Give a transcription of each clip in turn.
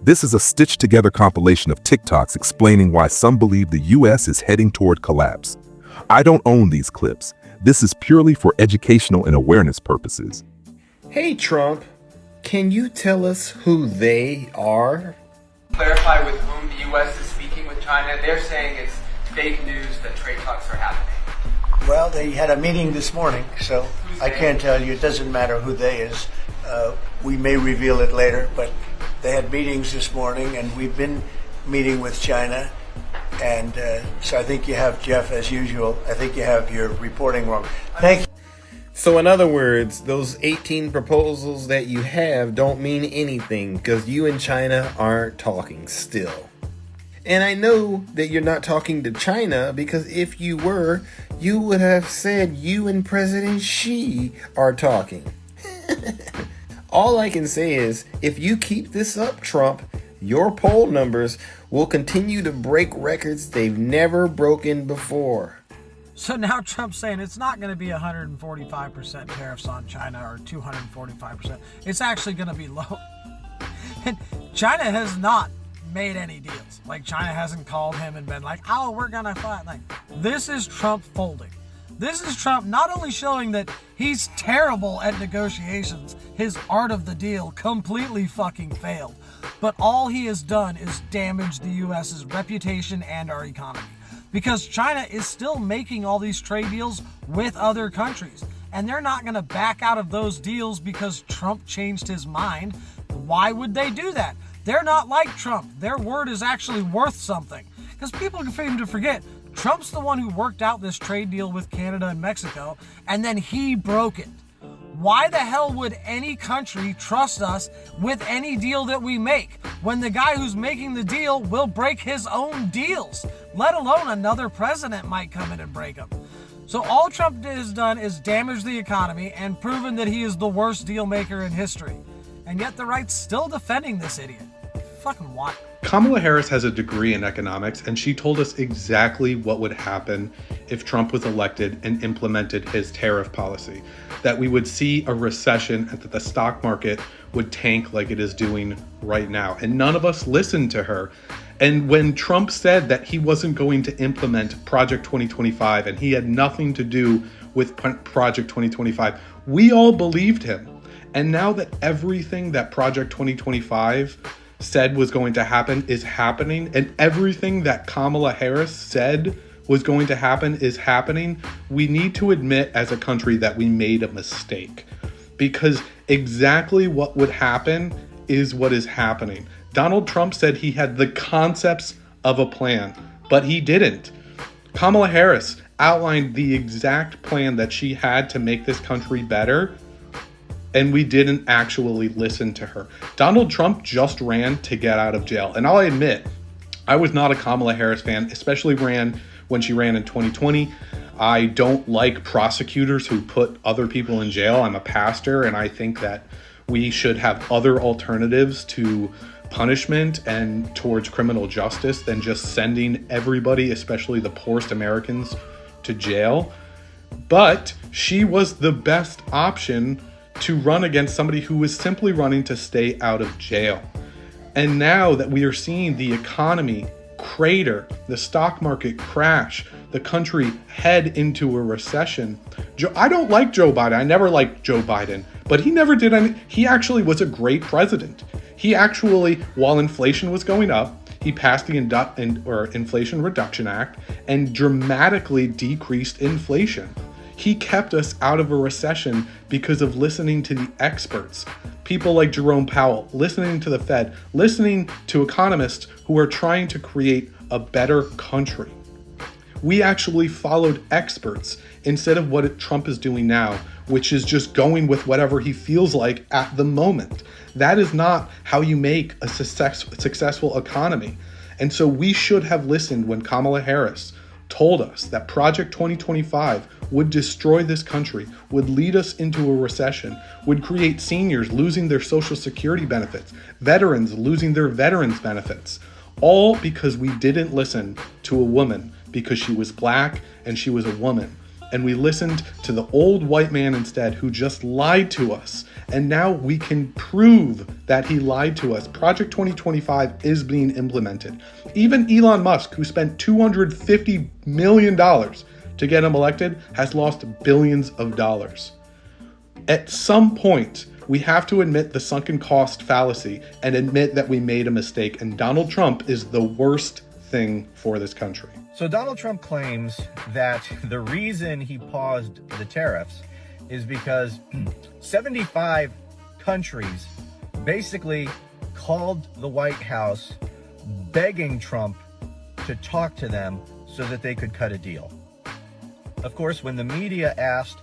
This is a stitched-together compilation of TikToks explaining why some believe the US is heading toward collapse. I don't own these clips. This is purely for educational and awareness purposes. Hey Trump, can you tell us who they are? Clarify with whom the U.S. is speaking with China. They're saying it's fake news that trade talks are happening. Well, they had a meeting this morning, so I can't tell you. It doesn't matter who they is. We may reveal it later, but they had meetings this morning, and we've been meeting with China. And so I think you have, Jeff, as usual, I think you have your reporting wrong. Thank you. So in other words, those 18 proposals that you have don't mean anything because you and China aren't talking still. And I know that you're not talking to China because if you were, you would have said you and President Xi are talking. All I can say is, if you keep this up, Trump, your poll numbers will continue to break records they've never broken before. So now Trump's saying it's not going to be 145% tariffs on China or 245%. It's actually going to be low. And China has not made any deals. Like, China hasn't called him and been like, oh, we're going to fight. Like, this is Trump folding. This is Trump not only showing that he's terrible at negotiations, his art of the deal completely fucking failed, but all he has done is damage the U.S.'s reputation and our economy. Because China is still making all these trade deals with other countries. And they're not going to back out of those deals because Trump changed his mind. Why would they do that? They're not like Trump. Their word is actually worth something. Because people seem to forget, Trump's the one who worked out this trade deal with Canada and Mexico, and then he broke it. Why the hell would any country trust us with any deal that we make when the guy who's making the deal will break his own deals, let alone another president might come in and break them? So all Trump has done is damage the economy and proven that he is the worst deal maker in history. And yet the right's still defending this idiot. Fucking why? Kamala Harris has a degree in economics, and she told us exactly what would happen if Trump was elected and implemented his tariff policy. That we would see a recession and that the stock market would tank like it is doing right now. And none of us listened to her. And when Trump said that he wasn't going to implement Project 2025 and he had nothing to do with Project 2025, we all believed him. And now that everything that Project 2025 said was going to happen is happening, and everything that Kamala Harris said was going to happen is happening, we need to admit as a country that we made a mistake. Because exactly what would happen is what is happening. Donald Trump said he had the concepts of a plan, but he didn't. Kamala Harris outlined the exact plan that she had to make this country better, and we didn't actually listen to her. Donald Trump just ran to get out of jail. And I'll admit, I was not a Kamala Harris fan, especially when she ran in 2020. I don't like prosecutors who put other people in jail. I'm a pastor, and I think that we should have other alternatives to punishment and towards criminal justice than just sending everybody, especially the poorest Americans, to jail. But she was the best option to run against somebody who was simply running to stay out of jail. And now that we are seeing the economy crater, the stock market crash, the country head into a recession. I don't like Joe Biden. I never liked Joe Biden, but he never did any. He actually was a great president. He actually, while inflation was going up, he passed the Inflation Reduction Act and dramatically decreased inflation. He kept us out of a recession because of listening to the experts, people like Jerome Powell, listening to the Fed, listening to economists who are trying to create a better country. We actually followed experts instead of what Trump is doing now, which is just going with whatever he feels like at the moment. That is not how you make a successful economy. And so we should have listened when Kamala Harris told us that Project 2025 would destroy this country, would lead us into a recession, would create seniors losing their Social Security benefits, veterans losing their veterans benefits, all because we didn't listen to a woman because she was black and she was a woman. and we listened to the old white man instead who just lied to us. And now we can prove that he lied to us. Project 2025 is being implemented. Even Elon Musk, who spent $250 million to get him elected, has lost billions of dollars. At some point, we have to admit the sunken cost fallacy and admit that we made a mistake, and Donald Trump is the worst thing for this country. So Donald Trump claims that the reason he paused the tariffs is because 75 countries basically called the White House begging Trump to talk to them so that they could cut a deal. Of course, when the media asked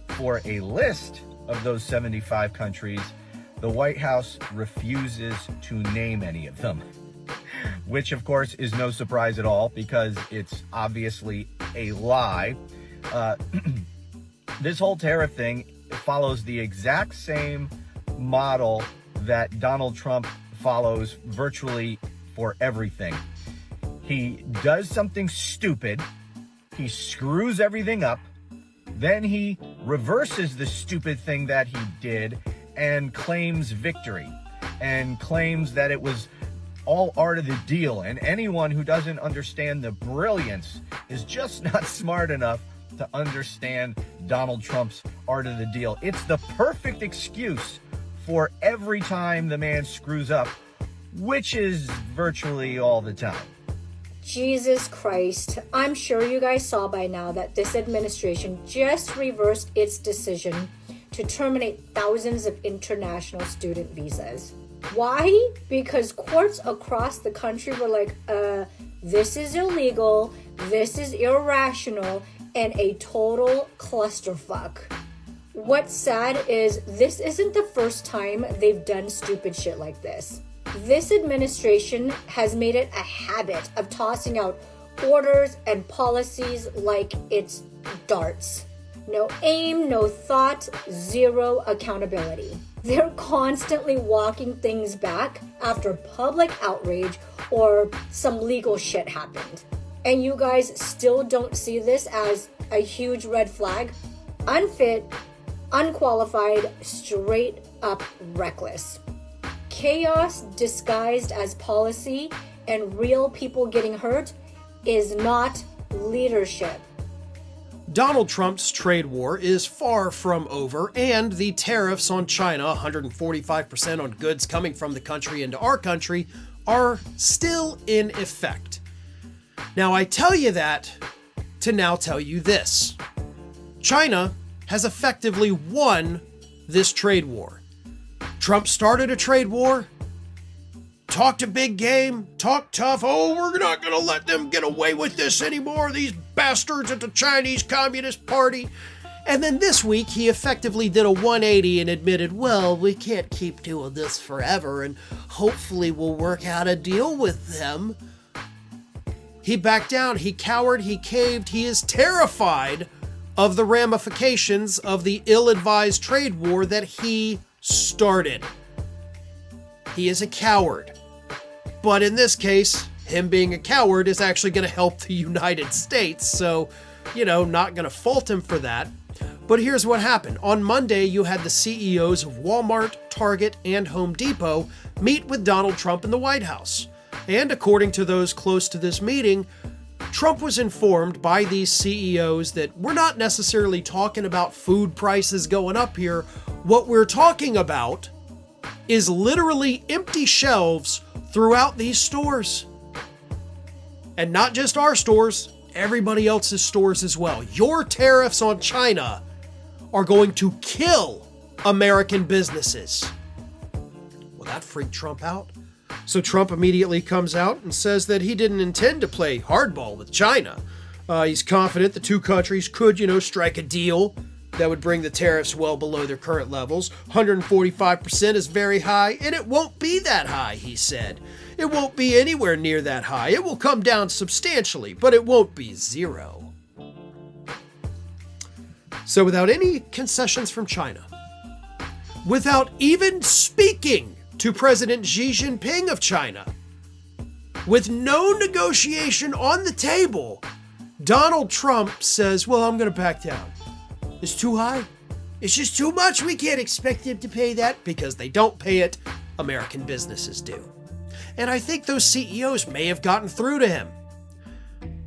for a list of those 75 countries, the White House refuses to name any of them, which of course is no surprise at all because it's obviously a lie. This whole tariff thing follows the exact same model that Donald Trump follows virtually for everything. He does something stupid, he screws everything up, then he reverses the stupid thing that he did and claims victory and claims that it was all art of the deal. And anyone who doesn't understand the brilliance is just not smart enough to understand Donald Trump's art of the deal. It's the perfect excuse for every time the man screws up, which is virtually all the time. Jesus Christ. I'm sure you guys saw by now that this administration just reversed its decision to terminate thousands of international student visas. Why? Because courts across the country were like, this is illegal, this is irrational, and a total clusterfuck. What's sad is this isn't the first time they've done stupid shit like this. This administration has made it a habit of tossing out orders and policies like it's darts. No aim, no thought, zero accountability. They're constantly walking things back after public outrage or some legal shit happened. And you guys still don't see this as a huge red flag? Unfit, unqualified, straight up reckless. Chaos disguised as policy and real people getting hurt is not leadership. Donald Trump's trade war is far from over, and the tariffs on China, 145% on goods coming from the country into our country, are still in effect. Now, I tell you that to now tell you this. China has effectively won this trade war. Trump started a trade war, talked a big game, talked tough. Oh, we're not going to let them get away with this anymore, these bastards at the Chinese Communist Party. And then this week, he effectively did a 180 and admitted, well, we can't keep doing this forever, and hopefully we'll work out a deal with them. He backed down, he cowered, he caved, he is terrified of the ramifications of the ill-advised trade war that he started. He is a coward. But in this case, him being a coward is actually going to help the United States, so, not going to fault him for that. But here's what happened. On Monday, you had the CEOs of Walmart, Target, and Home Depot meet with Donald Trump in the White House. And according to those close to this meeting, Trump was informed by these CEOs that we're not necessarily talking about food prices going up here. What we're talking about is literally empty shelves throughout these stores. And not just our stores, everybody else's stores as well. Your tariffs on China are going to kill American businesses. Well, that freaked Trump out. So Trump immediately comes out and says that he didn't intend to play hardball with China. He's confident the two countries could, strike a deal that would bring the tariffs well below their current levels. 145% is very high, and it won't be that high, he said. It won't be anywhere near that high. It will come down substantially, but it won't be zero. So without any concessions from China, without even speaking to President Xi Jinping of China, with no negotiation on the table, Donald Trump says, well, I'm going to back down. It's too high. It's just too much. We can't expect him to pay that because they don't pay it. American businesses do. And I think those CEOs may have gotten through to him.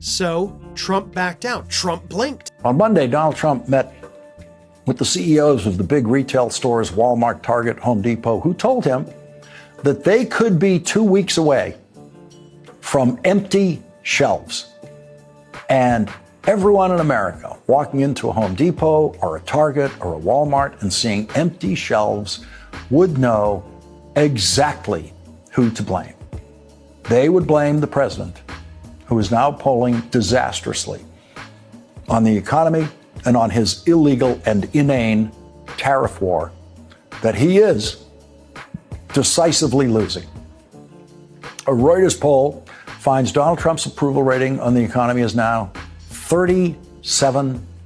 So Trump backed down. Trump blinked. On Monday, Donald Trump met with the CEOs of the big retail stores, Walmart, Target, Home Depot, who told him that they could be 2 weeks away from empty shelves. And everyone in America walking into a Home Depot or a Target or a Walmart and seeing empty shelves would know exactly who to blame. They would blame the president, who is now polling disastrously on the economy and on his illegal and inane tariff war that he is decisively losing. A Reuters poll finds Donald Trump's approval rating on the economy is now 37%.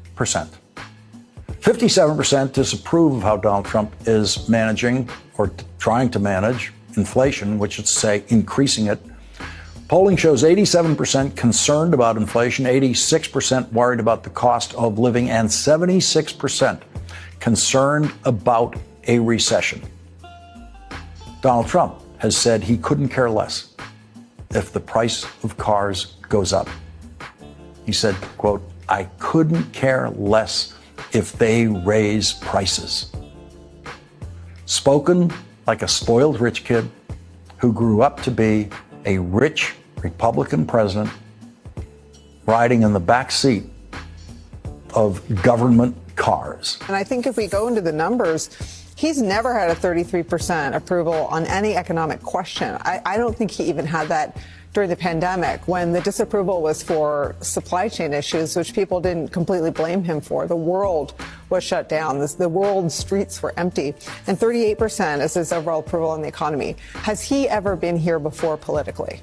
57% disapprove of how Donald Trump is managing or trying to manage inflation, which is to say increasing it. Polling shows 87% concerned about inflation, 86% worried about the cost of living, and 76% concerned about a recession. Donald Trump has said he couldn't care less if the price of cars goes up. He said, quote, I couldn't care less if they raise prices. Spoken like a spoiled rich kid who grew up to be a rich Republican president riding in the back seat of government cars. And I think if we go into the numbers, he's never had a 33% approval on any economic question. I don't think he even had that during the pandemic when the disapproval was for supply chain issues, which people didn't completely blame him for. The world was shut down. The world streets were empty. And 38% is his overall approval on the economy. Has he ever been here before politically?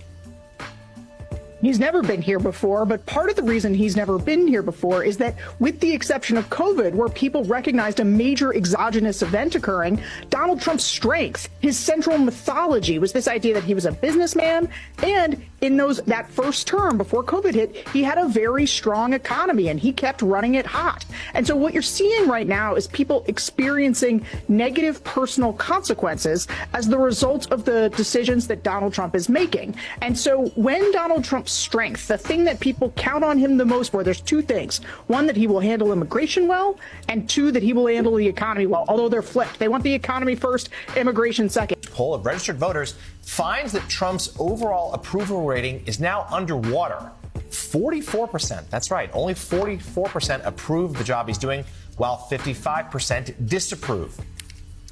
He's never been here before, but part of the reason he's never been here before is that with the exception of COVID, where people recognized a major exogenous event occurring, Donald Trump's strength, his central mythology was this idea that he was a businessman, and in that first term before COVID hit, he had a very strong economy and he kept running it hot. And so what you're seeing right now is people experiencing negative personal consequences as the result of the decisions that Donald Trump is making. And so when Donald Trump's strength, the thing that people count on him the most for, there's two things. One, that he will handle immigration well, and two, that he will handle the economy well, although they're flipped. They want the economy first, immigration second. Poll of registered voters finds that Trump's overall approval rating is now underwater. 44%, that's right, only 44% approve the job he's doing, while 55% disapprove.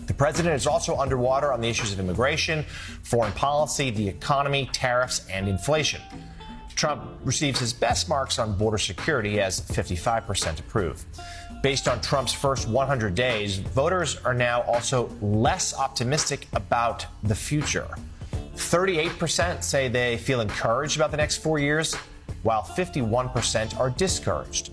The president is also underwater on the issues of immigration, foreign policy, the economy, tariffs, and inflation. Trump receives his best marks on border security as 55% approve. Based on Trump's first 100 days, voters are now also less optimistic about the future. 38% say they feel encouraged about the next 4 years, while 51% are discouraged.